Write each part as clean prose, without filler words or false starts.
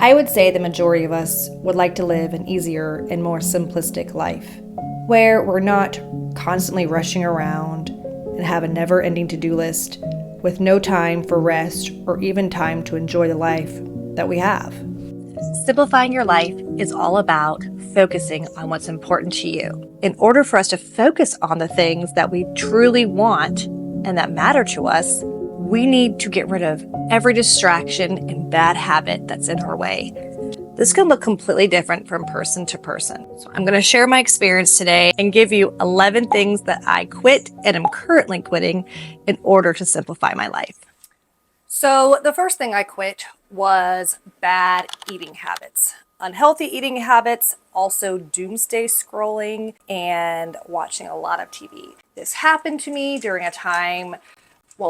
I would say the majority of us would like to live an easier and more simplistic life, where we're not constantly rushing around and have a never-ending to-do list with no time for rest or even time to enjoy the life that we have. Simplifying your life is all about focusing on what's important to you. In order for us to focus on the things that we truly want and that matter to us, we need to get rid of every distraction and bad habit that's in our way. This can look completely different from person to person. So I'm going to share my experience today and give you 11 things that I quit and am currently quitting in order to simplify my life. So the first thing I quit was bad eating habits. Unhealthy eating habits, also doomsday scrolling, and watching a lot of TV. This happened to me during a time,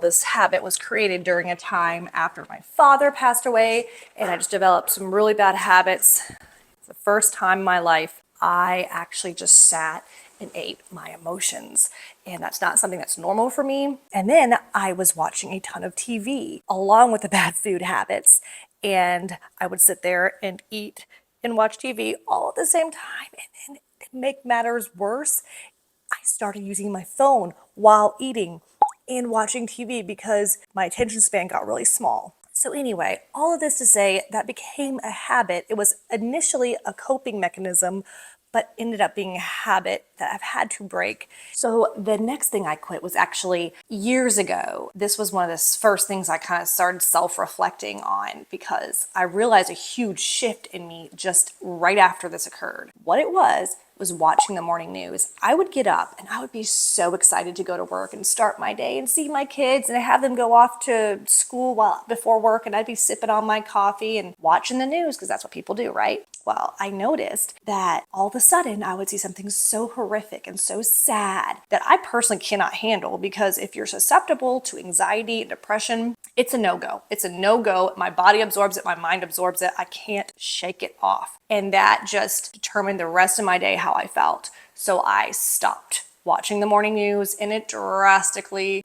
this habit was created during a time after my father passed away, and I just developed some really bad habits. It's the first time in my life I actually just sat and ate my emotions. And that's not something that's normal for me. And then I was watching a ton of TV along with the bad food habits. And I would sit there and eat and watch TV all at the same time. And then to make matters worse, I started using my phone while eating and watching TV because my attention span got really small. So anyway, all of this to say that became a habit. It was initially a coping mechanism, but ended up being a habit that I've had to break. So the next thing I quit was actually years ago. This was one of the first things I kind of started self-reflecting on because I realized a huge shift in me just right after this occurred. What it was watching the morning news. I would get up and I would be so excited to go to work and start my day and see my kids and have them go off to school before work, and I'd be sipping on my coffee and watching the news because that's what people do, right? Well, I noticed that all of a sudden I would see something so horrific and so sad that I personally cannot handle, because if you're susceptible to anxiety and depression, it's a no-go. It's a no-go. My body absorbs it. My mind absorbs it. I can't shake it off. And that just determined the rest of my day how I felt. So I stopped watching the morning news, and it drastically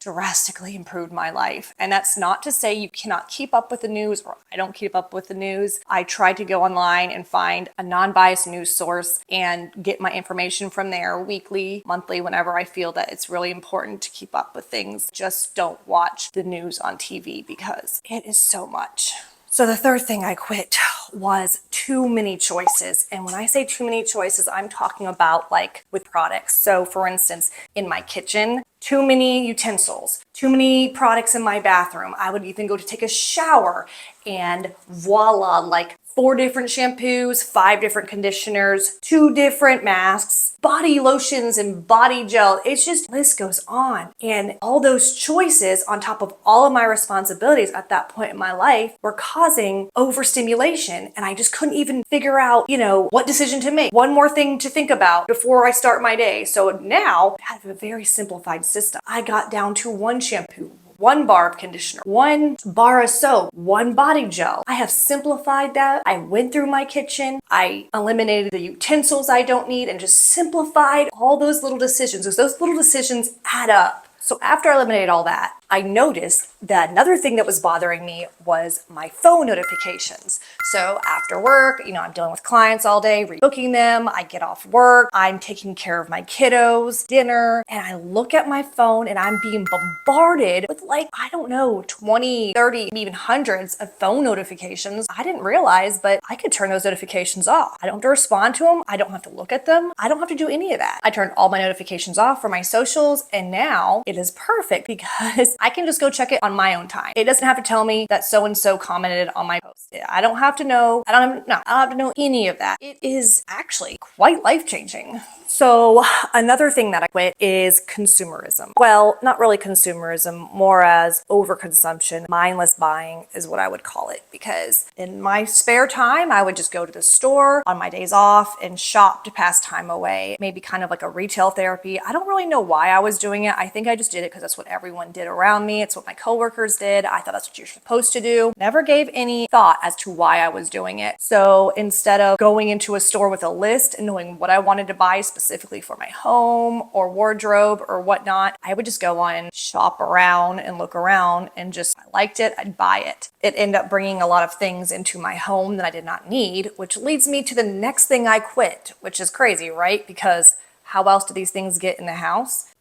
improved my life. And that's not to say you cannot keep up with the news, or I don't keep up with the news. I try to go online and find a non-biased news source and get my information from there weekly, monthly, whenever I feel that it's really important to keep up with things. Just don't watch the news on TV because it is so much. So the third thing I quit was too many choices. And when I say too many choices, I'm talking about like with products. So for instance, in my kitchen, too many utensils, too many products in my bathroom. I would even go to take a shower and voila, like 4 different shampoos, 5 different conditioners, 2 different masks, body lotions and body gel. It's just, the list goes on. And all those choices on top of all of my responsibilities at that point in my life were causing overstimulation. And I just couldn't even figure out, what decision to make. One more thing to think about before I start my day. So now I have a very simplified system. I got down to 1 shampoo, 1 bar of conditioner, 1 bar of soap, 1 body gel. I have simplified that. I went through my kitchen. I eliminated the utensils I don't need and just simplified all those little decisions, because those little decisions add up. So after I eliminated all that, I noticed that another thing that was bothering me was my phone notifications. So after work, I'm dealing with clients all day, rebooking them. I get off work, I'm taking care of my kiddos, dinner, and I look at my phone and I'm being bombarded with 20, 30, even hundreds of phone notifications. I didn't realize, but I could turn those notifications off. I don't have to respond to them. I don't have to look at them. I don't have to do any of that. I turned all my notifications off for my socials, and now it is perfect because I can just go check it on my own time. It doesn't have to tell me that so-and-so commented on my post. I don't have to know. I don't have to know any of that. It is actually quite life-changing. So another thing that I quit is consumerism. Well, not really consumerism, more as overconsumption. Mindless buying is what I would call it, because in my spare time, I would just go to the store on my days off and shop to pass time away. Maybe kind of like a retail therapy. I don't really know why I was doing it. I think I just did it because that's what everyone did around me. It's what my coworkers did. I thought that's what you're supposed to do. Never gave any thought as to why I was doing it. So instead of going into a store with a list and knowing what I wanted to buy specifically for my home or wardrobe or whatnot, I would just go on, shop around and look around, and just, if I liked it, I'd buy it. It ended up bringing a lot of things into my home that I did not need, which leads me to the next thing I quit, which is crazy, right? Because how else do these things get in the house?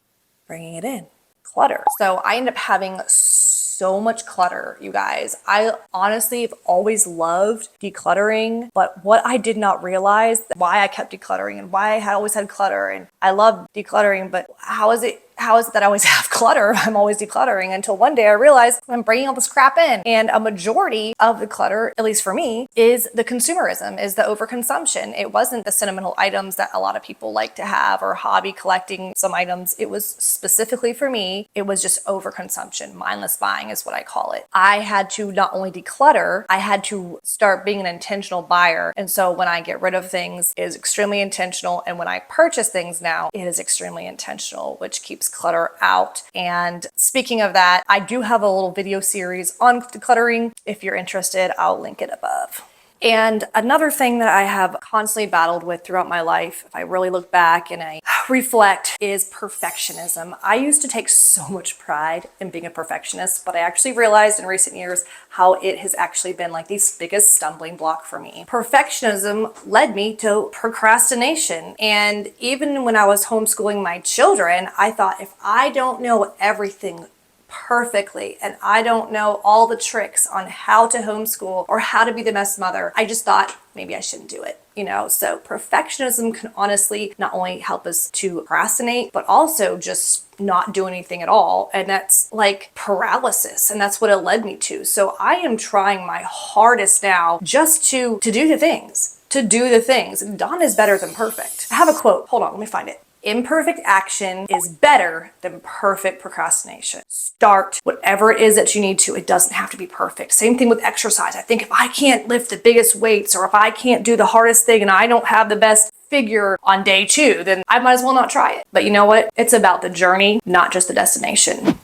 Bringing it in. Clutter. So I end up having so much clutter, you guys. I honestly have always loved decluttering, but what I did not realize, why I kept decluttering and why I had always had clutter, and I love decluttering, but how is it that I always have clutter? I'm always decluttering, until one day I realized I'm bringing all this crap in. And a majority of the clutter, at least for me, is the consumerism, is the overconsumption. It wasn't the sentimental items that a lot of people like to have, or hobby collecting some items. It was specifically for me, it was just overconsumption. Mindless buying is what I call it. I had to not only declutter, I had to start being an intentional buyer. And so when I get rid of things, it is extremely intentional. And when I purchase things now, it is extremely intentional, which keeps clutter out. And speaking of that, I do have a little video series on decluttering. If you're interested, I'll link it above. And another thing that I have constantly battled with throughout my life, if I really look back and I reflect, is perfectionism. I used to take so much pride in being a perfectionist, but I actually realized in recent years how it has actually been like the biggest stumbling block for me. Perfectionism led me to procrastination. And even when I was homeschooling my children, I thought, if I don't know everything perfectly and I don't know all the tricks on how to homeschool or how to be the best mother, I just thought maybe I shouldn't do it. So perfectionism can honestly not only help us to procrastinate, but also just not do anything at all. And that's like paralysis. And that's what it led me to. So I am trying my hardest now just to do the things, Done is better than perfect. I have a quote. Hold on, let me find it. Imperfect action is better than perfect procrastination. Start whatever it is that you need to. It doesn't have to be perfect. Same thing with exercise. I think if I can't lift the biggest weights, or if I can't do the hardest thing and I don't have the best figure on day 2, then I might as well not try it. But you know what? It's about the journey, not just the destination.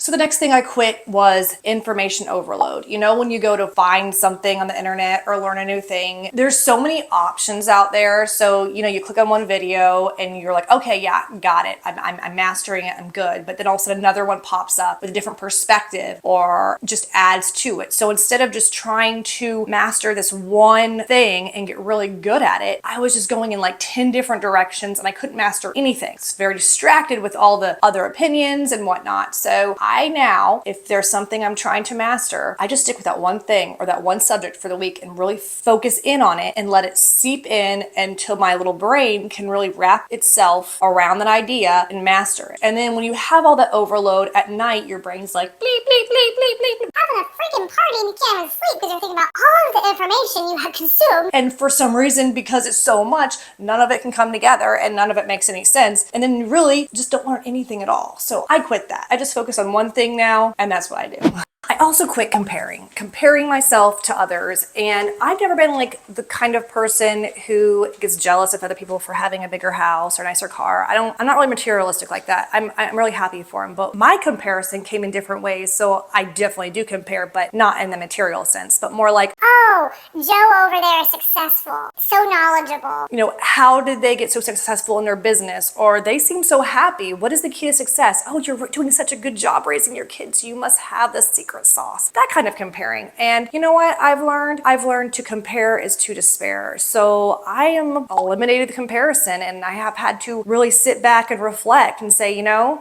So the next thing I quit was information overload. When you go to find something on the internet or learn a new thing, there's so many options out there. So, you click on one video and you're like, okay, yeah, got it. I'm mastering it. I'm good. But then all of a sudden another one pops up with a different perspective or just adds to it. So instead of just trying to master this one thing and get really good at it, I was just going in like 10 different directions and I couldn't master anything. It's very distracted with all the other opinions and whatnot. So I now, if there's something I'm trying to master, I just stick with that one thing or that one subject for the week and really focus in on it and let it seep in until my little brain can really wrap itself around that idea and master it. And then when you have all that overload at night, your brain's like, bleep, bleep, bleep, bleep, bleep, bleep. Having a freaking party and you can't even sleep because you're thinking about all of the information you have consumed. And for some reason, because it's so much, none of it can come together and none of it makes any sense. And then you really just don't learn anything at all. So I quit that. I just focus on one thing now, and that's what I do. I also quit comparing myself to others. And I've never been like the kind of person who gets jealous of other people for having a bigger house or a nicer car. I'm not really materialistic like that. I'm really happy for them. But my comparison came in different ways. So I definitely do compare, but not in the material sense, but more like, oh, Joe over there is successful, so knowledgeable. How did they get so successful in their business? Or they seem so happy. What is the key to success? Oh, you're doing such a good job raising your kids. You must have the secret sauce. That kind of comparing. And you know what I've learned to compare is to despair. So I am eliminated the comparison, and I have had to really sit back and reflect and say,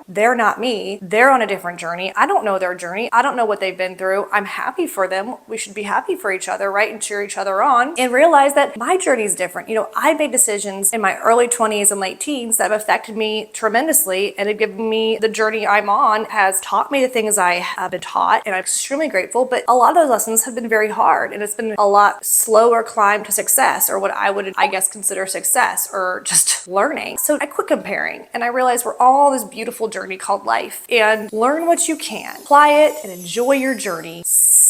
they're not me. They're on a different journey. I don't know their journey. I don't know what they've been through. I'm happy for them. We should be happy for each other, right? And cheer each other on and realize that my journey is different. I made decisions in my early 20s and late teens that have affected me tremendously and have given me the journey I'm on, has taught me the things I have been taught, and I'm extremely grateful. But a lot of those lessons have been very hard, and it's been a lot slower climb to success, or what I would, consider success, or just learning. So I quit comparing, and I realized we're all on this beautiful journey called life, and learn what you can, apply it, and enjoy your journey.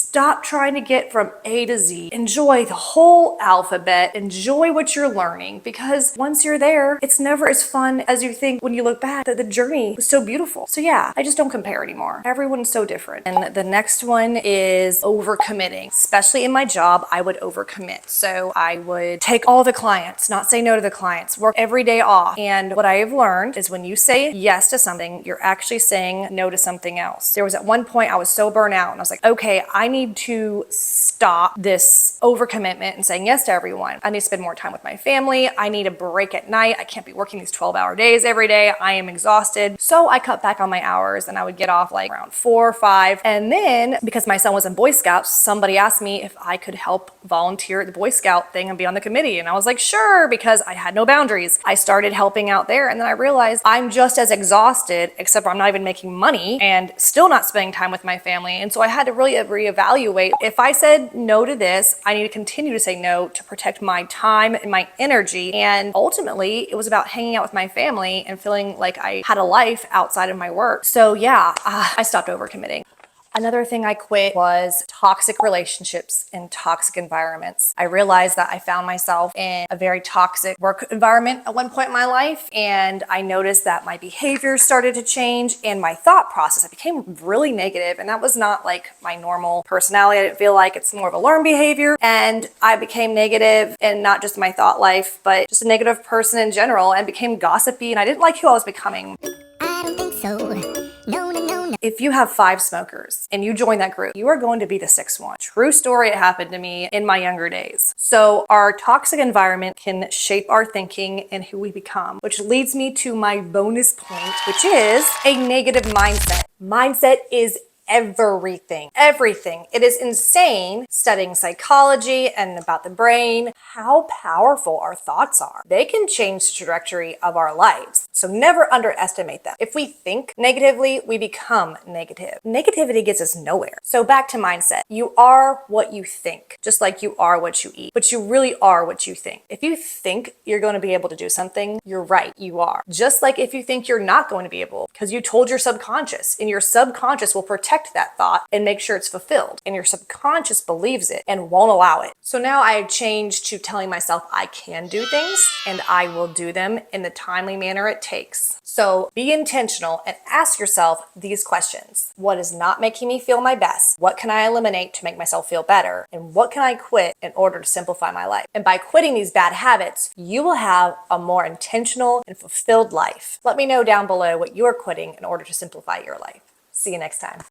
Stop trying to get from A to Z. Enjoy the whole alphabet. Enjoy what you're learning, because once you're there, it's never as fun as you think when you look back. That the journey was so beautiful. So yeah, I just don't compare anymore. Everyone's so different. And the next one is overcommitting. Especially in my job, I would overcommit. So I would take all the clients, not say no to the clients, work every day off. And what I have learned is when you say yes to something, you're actually saying no to something else. There was at one point I was so burnt out and I was like, okay, I need to stop this overcommitment and saying yes to everyone. I need to spend more time with my family. I need a break at night. I can't be working these 12-hour days every day. I am exhausted. So I cut back on my hours and I would get off like around 4 or 5. And then because my son was in Boy Scouts, somebody asked me if I could help volunteer at the Boy Scout thing and be on the committee. And I was like, sure, because I had no boundaries. I started helping out there. And then I realized I'm just as exhausted, except I'm not even making money and still not spending time with my family. And so I had to really reevaluate. If I said no to this, I need to continue to say no to protect my time and my energy. And ultimately, it was about hanging out with my family and feeling like I had a life outside of my work. So yeah, I stopped overcommitting. Another thing I quit was toxic relationships and toxic environments. I realized that I found myself in a very toxic work environment at one point in my life, and I noticed that my behavior started to change and my thought process. I became really negative, and that was not like my normal personality. I didn't feel like it's more of a learned behavior, and I became negative, and not just my thought life, but just a negative person in general, and became gossipy, and I didn't like who I was becoming. I don't think so. No, no, no, no. If you have 5 smokers and you join that group, you are going to be the 6th one. True story, it happened to me in my younger days. So our toxic environment can shape our thinking and who we become, which leads me to my bonus point, which is a negative mindset. Mindset is everything. It is insane studying psychology and about the brain, how powerful our thoughts are. They can change the trajectory of our lives. So never underestimate them. If we think negatively, we become negative. Negativity gets us nowhere. So back to mindset. You are what you think, just like you are what you eat, but you really are what you think. If you think you're going to be able to do something, you're right, you are. Just like if you think you're not going to be able, because you told your subconscious, and your subconscious will protect that thought and make sure it's fulfilled. And your subconscious believes it and won't allow it. So now I have changed to telling myself I can do things and I will do them in the timely manner it takes. So be intentional and ask yourself these questions. What is not making me feel my best? What can I eliminate to make myself feel better? And what can I quit in order to simplify my life? And by quitting these bad habits, you will have a more intentional and fulfilled life. Let me know down below what you are quitting in order to simplify your life. See you next time.